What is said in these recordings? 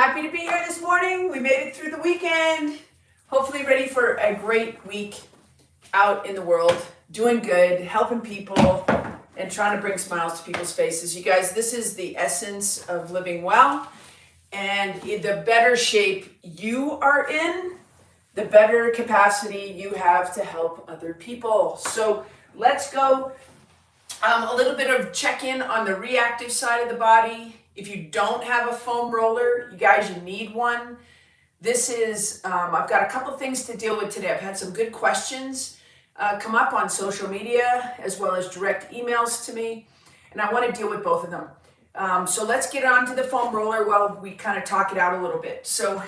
Happy to be here this morning. We made it through the weekend. Hopefully ready for a great week out in the world, doing good, helping people, and trying to bring smiles to people's faces. You guys, this is the essence of living well. And the better shape you are in, the better capacity you have to help other people. So let's go a little bit of check-in on the reactive side of the body. If you don't have a foam roller, you guys, you need one. This is, I've got a couple things to deal with today. I've had some good questions come up on social media as well as direct emails to me, and I want to deal with both of them. So let's get on to the foam roller while we kind of talk it out a little bit. So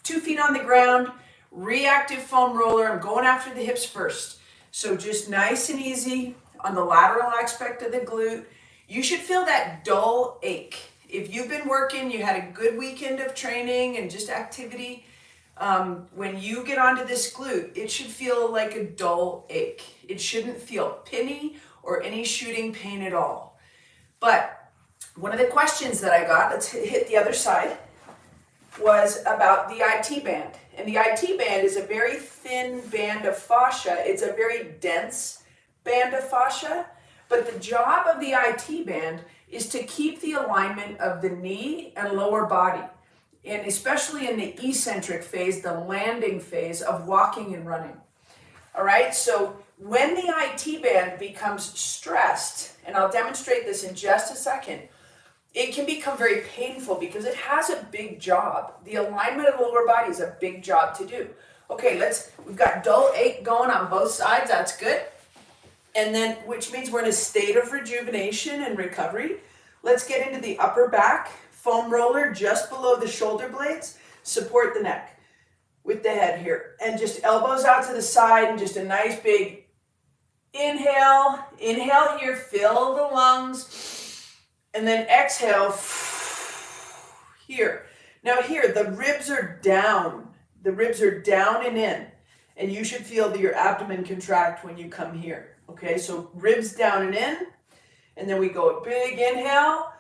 2 feet on the ground, reactive foam roller. I'm going after the hips first. So just nice and easy on the lateral aspect of the glute. You should feel that dull ache. If you've been working, you had a good weekend of training and just activity, when you get onto this glute, it should feel like a dull ache. It shouldn't feel pinny or any shooting pain at all. But one of the questions that I got, let's hit the other side, was about the IT band. And the IT band is a very thin band of fascia. It's a very dense band of fascia. But the job of the IT band is to keep the alignment of the knee and lower body, and especially in the eccentric phase, the landing phase of walking and running. All right, so when the IT band becomes stressed, and I'll demonstrate this in just a second, it can become very painful because it has a big job. The alignment of the lower body is a big job to do. Okay, we've got dull ache going on both sides, that's good. And then, which means we're in a state of rejuvenation and recovery. Let's get into the upper back. Foam roller just below the shoulder blades. Support the neck with the head here. And just elbows out to the side and just a nice big inhale. Inhale here, fill the lungs. And then exhale here. Now here, the ribs are down. The ribs are down and in. And you should feel your abdomen contract when you come here. Okay, so ribs down and in, and then we go a big inhale,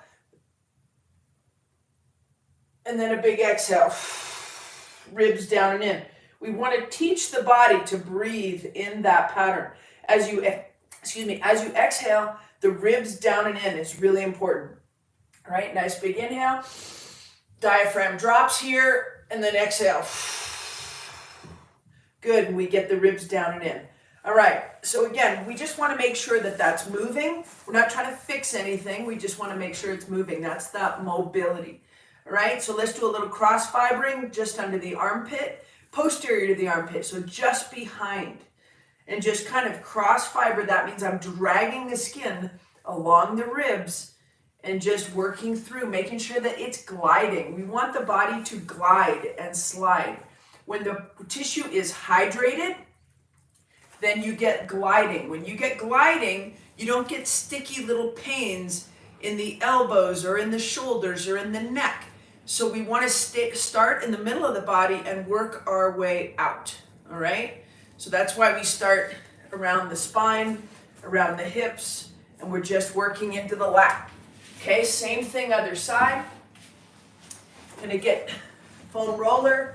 and then a big exhale, ribs down and in. We want to teach the body to breathe in that pattern. As you exhale, the ribs down and in is really important. All right, nice big inhale, diaphragm drops here, and then exhale. Good, and we get the ribs down and in. All right, so again, we just want to make sure that that's moving. We're not trying to fix anything. We just want to make sure it's moving. That's that mobility. All right, so let's do a little cross fibering just under the armpit, posterior to the armpit, so just behind. And just kind of cross fiber. That means I'm dragging the skin along the ribs and just working through, making sure that it's gliding. We want the body to glide and slide. When the tissue is hydrated, then you get gliding. When you get gliding, you don't get sticky little pains in the elbows or in the shoulders or in the neck. So we want to start in the middle of the body and work our way out, all right? So that's why we start around the spine, around the hips, and we're just working into the lat. Okay, same thing other side. Gonna get foam roller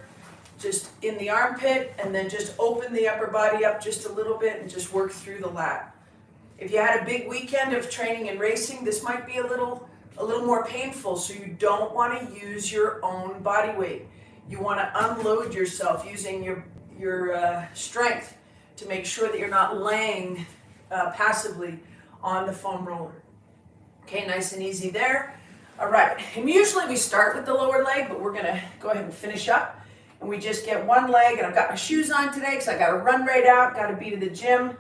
just in the armpit, and then just open the upper body up just a little bit and just work through the lat. If you had a big weekend of training and racing, this might be a little more painful, so you don't want to use your own body weight. You want to unload yourself using your strength to make sure that you're not laying passively on the foam roller. Okay, nice and easy there. All right, and usually we start with the lower leg, but we're gonna go ahead and finish up. And we just get one leg, and I've got my shoes on today because I got to run right out, got to be to the gym.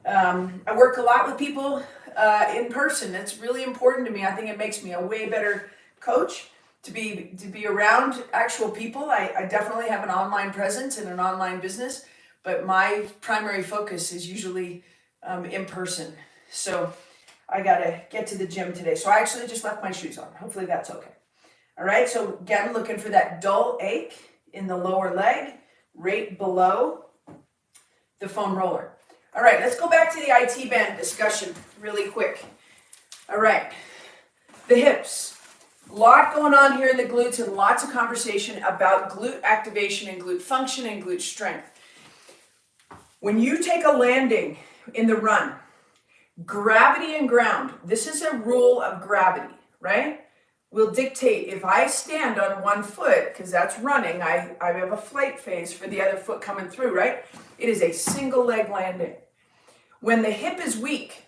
I work a lot with people in person. That's really important to me. I think it makes me a way better coach to be around actual people. I definitely have an online presence and an online business, but my primary focus is usually in person. So I got to get to the gym today. So I actually just left my shoes on. Hopefully that's okay. All right, so again, looking for that dull ache in the lower leg, right below the foam roller. All right, let's go back to the IT band discussion really quick. All right, the hips. A lot going on here in the glutes and lots of conversation about glute activation and glute function and glute strength. When you take a landing in the run, gravity and ground, this is a rule of gravity, right? Will dictate if I stand on one foot, because that's running, I have a flight phase for the other foot coming through, right? It is a single leg landing. When the hip is weak,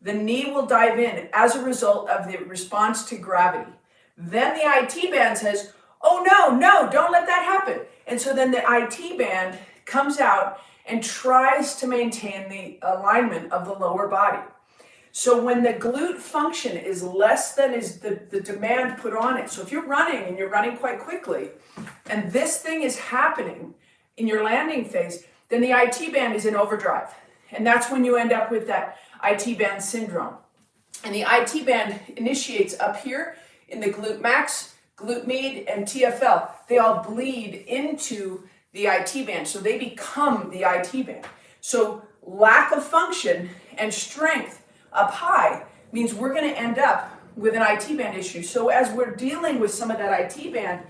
the knee will dive in as a result of the response to gravity. Then the IT band says, oh no, don't let that happen. And so then the IT band comes out and tries to maintain the alignment of the lower body. So when the glute function is less than is the demand put on it. So if you're running and you're running quite quickly, and this thing is happening in your landing phase, then the IT band is in overdrive. And that's when you end up with that IT band syndrome. And the IT band initiates up here in the glute max, glute med, and TFL. They all bleed into the IT band, so they become the IT band. So lack of function and strength up high means we're going to end up with an IT band issue. So as we're dealing with some of that IT band,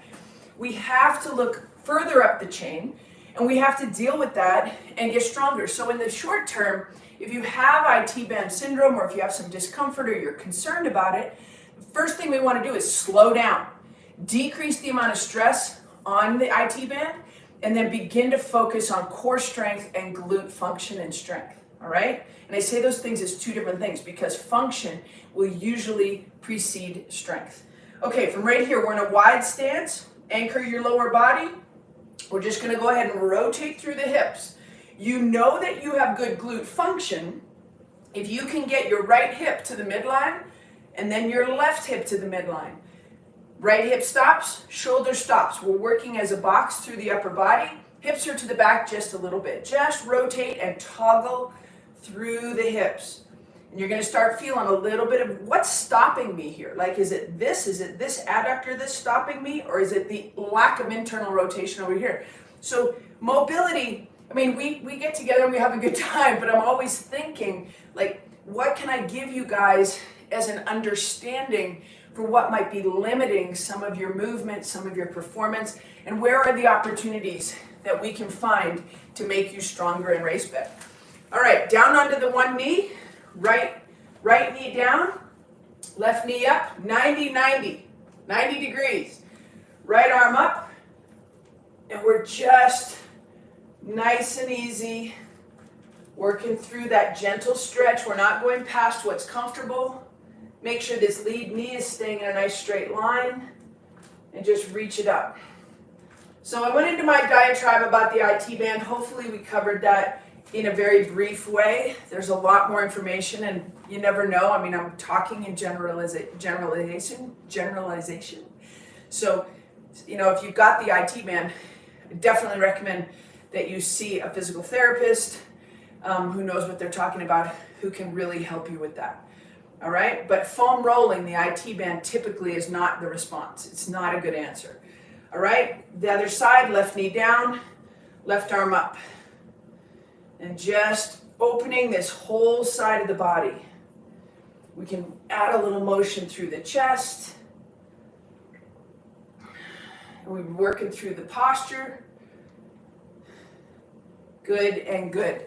we have to look further up the chain, and we have to deal with that and get stronger. So in the short term, if you have IT band syndrome, or if you have some discomfort or you're concerned about it, the first thing we want to do is slow down, decrease the amount of stress on the IT band, and then begin to focus on core strength and glute function and strength, all right? And I say those things as two different things because function will usually precede strength. Okay, from right here, we're in a wide stance. Anchor your lower body. We're just gonna go ahead and rotate through the hips. You know that you have good glute function if you can get your right hip to the midline and then your left hip to the midline. Right hip stops, shoulder stops. We're working as a box through the upper body. Hips are to the back just a little bit. Just rotate and toggle through the hips. And you're going to start feeling a little bit of what's stopping me here. Like, is it this adductor that's stopping me? Or is it the lack of internal rotation over here? So mobility, I mean, we get together and we have a good time, but I'm always thinking, like, what can I give you guys as an understanding for what might be limiting some of your movement, some of your performance, and where are the opportunities that we can find to make you stronger and race better. All right, down onto the one knee, right knee down, left knee up, 90 degrees. Right arm up, and we're just nice and easy, working through that gentle stretch. We're not going past what's comfortable. Make sure this lead knee is staying in a nice straight line, and just reach it up. So I went into my diatribe about the IT band. Hopefully we covered that in a very brief way. There's a lot more information, and you never know. I mean, I'm talking in generalization. So, you know, if you've got the IT band, I definitely recommend that you see a physical therapist who knows what they're talking about, who can really help you with that. All right, but foam rolling the IT band typically is not the response. It's not a good answer. All right, the other side, left knee down, left arm up. And just opening this whole side of the body. We can add a little motion through the chest. And we're working through the posture. Good and good.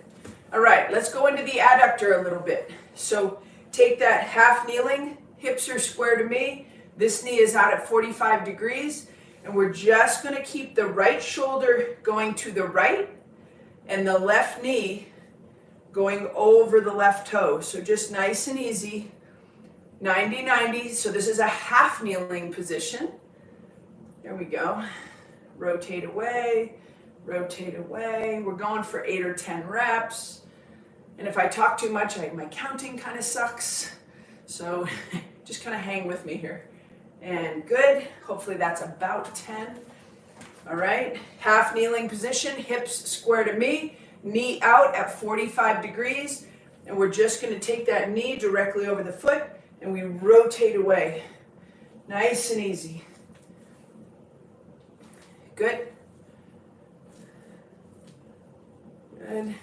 All right, let's go into the adductor a little bit. So take that half kneeling, hips are square to me. This knee is out at 45 degrees. And we're just going to keep the right shoulder going to the right and the left knee going over the left toe. So just nice and easy, 90. So this is a half kneeling position. There we go. Rotate away, rotate away. We're going for 8 or 10 reps. And if I talk too much, my counting kind of sucks. So just kind of hang with me here. And good. Hopefully that's about 10. All right, half kneeling position, hips square to me, knee out at 45 degrees, and we're just going to take that knee directly over the foot, and we rotate away. Nice and easy. Good. Good.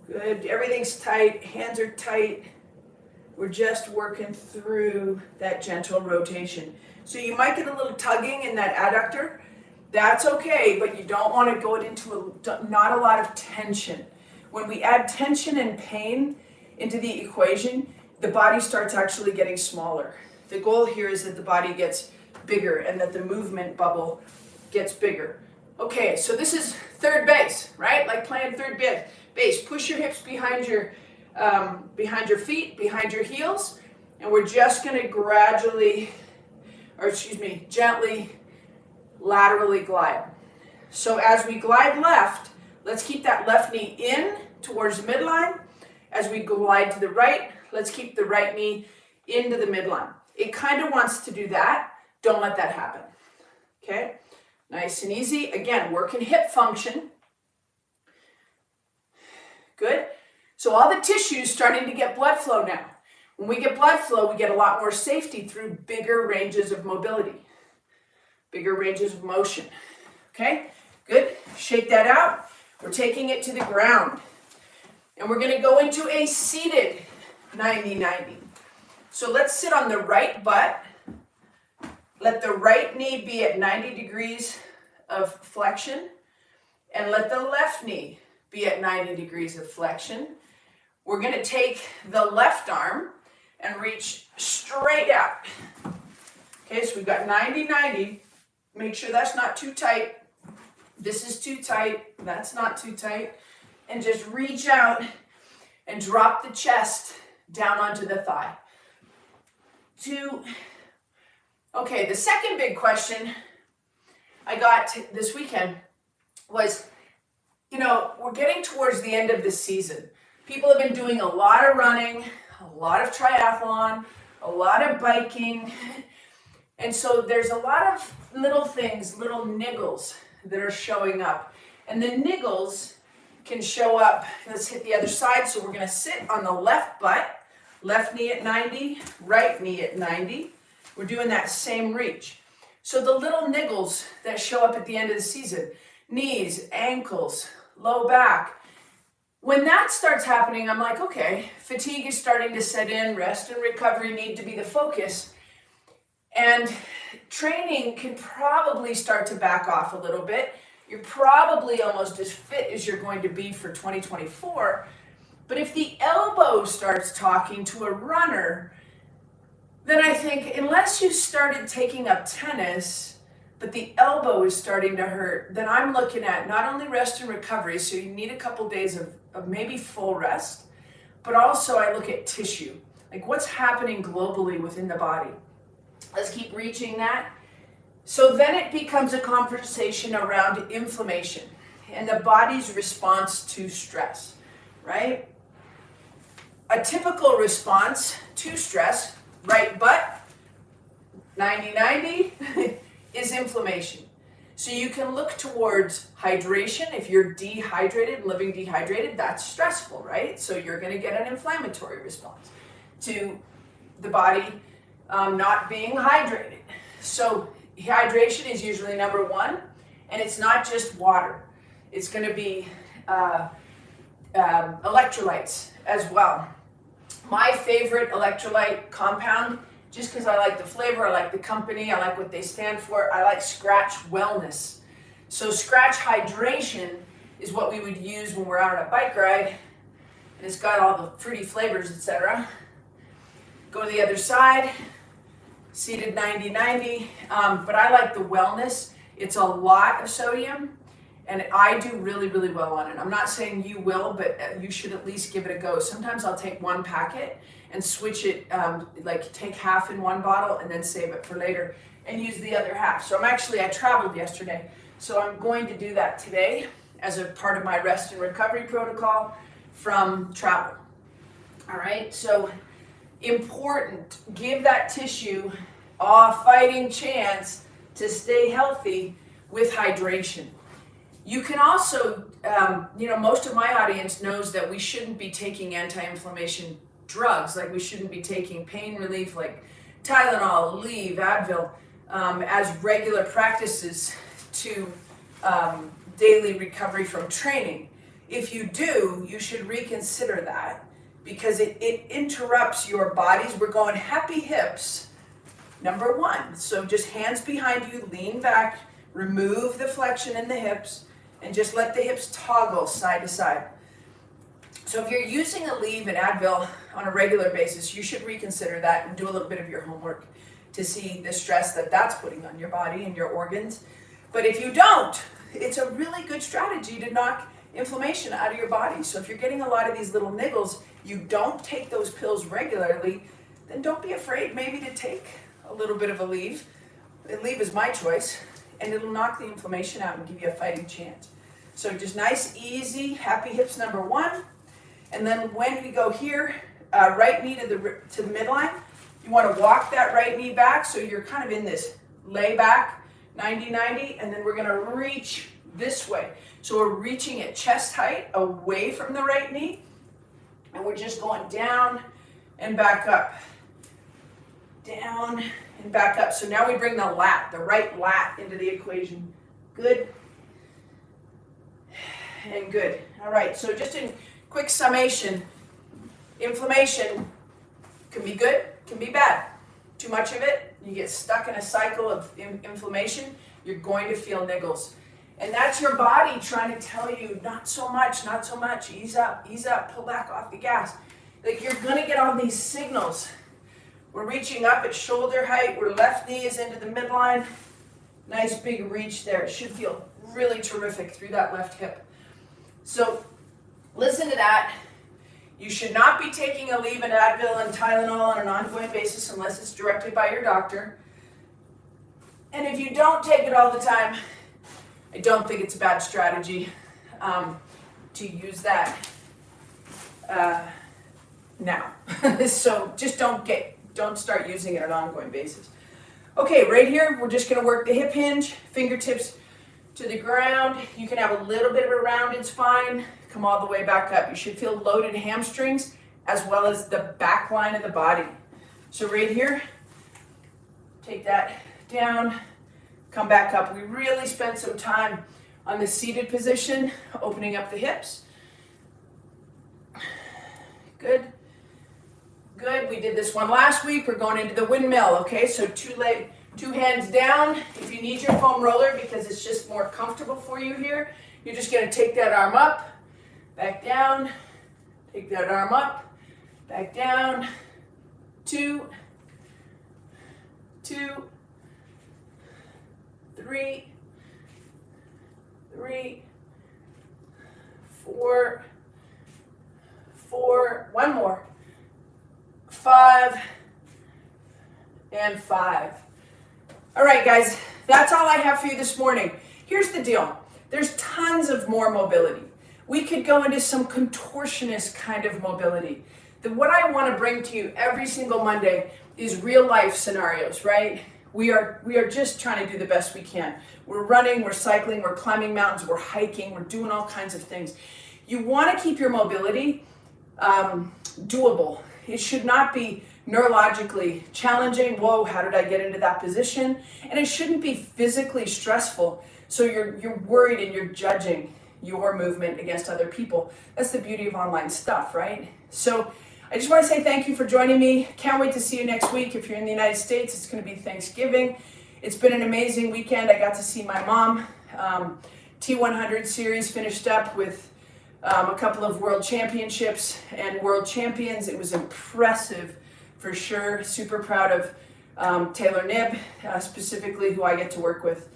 Good. Everything's tight, hands are tight. We're just working through that gentle rotation. So you might get a little tugging in that adductor. That's okay, but you don't want to go into not a lot of tension. When we add tension and pain into the equation, the body starts actually getting smaller. The goal here is that the body gets bigger and that the movement bubble gets bigger. Okay, so this is third base, right? Like playing third base. Push your hips behind your feet, behind your heels, and we're just going to gently laterally glide. So as we glide left, let's keep that left knee in towards the midline. As we glide to the right, let's keep the right knee into the midline. It kind of wants to do that. Don't let that happen. Okay? Nice and easy. Again, working hip function. Good. So all the tissues starting to get blood flow now. When we get blood flow, we get a lot more safety through bigger ranges of mobility, bigger ranges of motion. Okay? Good. Shake that out. We're taking it to the ground. And we're going to go into a seated 90-90. So let's sit on the right butt. Let the right knee be at 90 degrees of flexion. And let the left knee be at 90 degrees of flexion. We're going to take the left arm and reach straight out. Okay, so we've got 90-90. Make sure that's not too tight. This is too tight. That's not too tight. And just reach out and drop the chest down onto the thigh. Okay, the second big question I got this weekend was, we're getting towards the end of the season. People have been doing a lot of running, a lot of triathlon, a lot of biking. And so there's a lot of little things, little niggles that are showing up. And the niggles can show up. Let's hit the other side. So we're going to sit on the left butt, left knee at 90, right knee at 90. We're doing that same reach. So the little niggles that show up at the end of the season, knees, ankles, low back, when that starts happening, I'm like, okay, fatigue is starting to set in, rest and recovery need to be the focus. And training can probably start to back off a little bit. You're probably almost as fit as you're going to be for 2024. But if the elbow starts talking to a runner, then I think unless you started taking up tennis, but the elbow is starting to hurt, then I'm looking at not only rest and recovery, so you need a couple days of maybe full rest, but also I look at tissue, like what's happening globally within the body. Let's keep reaching that. So then it becomes a conversation around inflammation and the body's response to stress, right? A typical response to stress, right butt, 90-90, is inflammation. So you can look towards hydration. If you're dehydrated, living dehydrated, that's stressful, right? So you're going to get an inflammatory response to the body not being hydrated. So hydration is usually number one, and it's not just water. It's going to be electrolytes as well. My favorite electrolyte compound, just because I like the flavor, I like the company, I like what they stand for, I like Scratch Wellness. So Scratch Hydration is what we would use when we're out on a bike ride, and it's got all the fruity flavors, etc. Go to the other side, seated 90-90, but I like the Wellness. It's a lot of sodium, and I do really, really well on it. I'm not saying you will, but you should at least give it a go. Sometimes I'll take one packet and switch it, like take half in one bottle and then save it for later and use the other half. So I traveled yesterday, so I'm going to do that today as a part of my rest and recovery protocol from travel. All right, so important, give that tissue a fighting chance to stay healthy with hydration. You can also, most of my audience knows that we shouldn't be taking anti-inflammation drugs, like we shouldn't be taking pain relief like Tylenol, Aleve, Advil, as regular practices to daily recovery from training. If you do, you should reconsider that because it interrupts your bodies. We're going happy hips, number 1. So just hands behind you, lean back, remove the flexion in the hips, and just let the hips toggle side to side. So if you're using Aleve and Advil on a regular basis, you should reconsider that and do a little bit of your homework to see the stress that that's putting on your body and your organs. But if you don't, it's a really good strategy to knock inflammation out of your body. So if you're getting a lot of these little niggles, you don't take those pills regularly, then don't be afraid maybe to take a little bit of Aleve. Aleve is my choice, and it'll knock the inflammation out and give you a fighting chance. So just nice, easy, happy hips, number 1. And then when we go here, right knee to the midline, you want to walk that right knee back so you're kind of in this lay back, 90-90, and then we're going to reach this way. So we're reaching at chest height away from the right knee, and we're just going down and back up. Down and back up. So now we bring the right lat into the equation. Good and good. All right, so just in quick summation, inflammation can be good, can be bad. Too much of it, you get stuck in a cycle of inflammation, you're going to feel niggles. And that's your body trying to tell you, not so much, not so much, ease up, pull back off the gas. Like you're gonna get all these signals. We're reaching up at shoulder height, where left knee is into the midline. Nice big reach there. It should feel really terrific through that left hip. So listen to that. You should not be taking Aleve and Advil and Tylenol on an ongoing basis unless it's directed by your doctor. And if you don't take it all the time, I don't think it's a bad strategy to use that now. So just don't start using it on an ongoing basis. Okay, right here, we're just gonna work the hip hinge, fingertips to the ground. You can have a little bit of a rounded spine, come all the way back up. You should feel loaded hamstrings as well as the back line of the body. So right here, take that down, come back up. We really spent some time on the seated position, opening up the hips. Good. Good, we did this one last week. We're going into the windmill, okay? So two hands down. If you need your foam roller because it's just more comfortable for you here, you're just gonna take that arm up, back down, take that arm up, back down, 2, 2, 3, 3, 4, 4, one more, 5, and 5. All right, guys, that's all I have for you this morning. Here's the deal. There's tons of more mobility. We could go into some contortionist kind of mobility. What I want to bring to you every single Monday is real life scenarios, right? We are just trying to do the best we can. We're running, we're cycling, we're climbing mountains, we're hiking, we're doing all kinds of things. You want to keep your mobility doable. It should not be neurologically challenging. Whoa, how did I get into that position? And it shouldn't be physically stressful. So you're worried and you're judging your movement against other people. That's the beauty of online stuff, right? So I just want to say thank you for joining me. Can't wait to see you next week. If you're in the United States, it's going to be Thanksgiving. It's been an amazing weekend. I got to see my mom. T100 series finished up with a couple of world championships and world champions. It was impressive for sure. Super proud of Taylor Knibb, specifically who I get to work with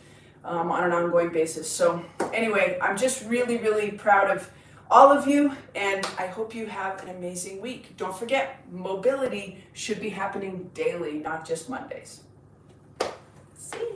on an ongoing basis. So anyway, I'm just really, really proud of all of you, and I hope you have an amazing week. Don't forget, mobility should be happening daily, not just Mondays. See you.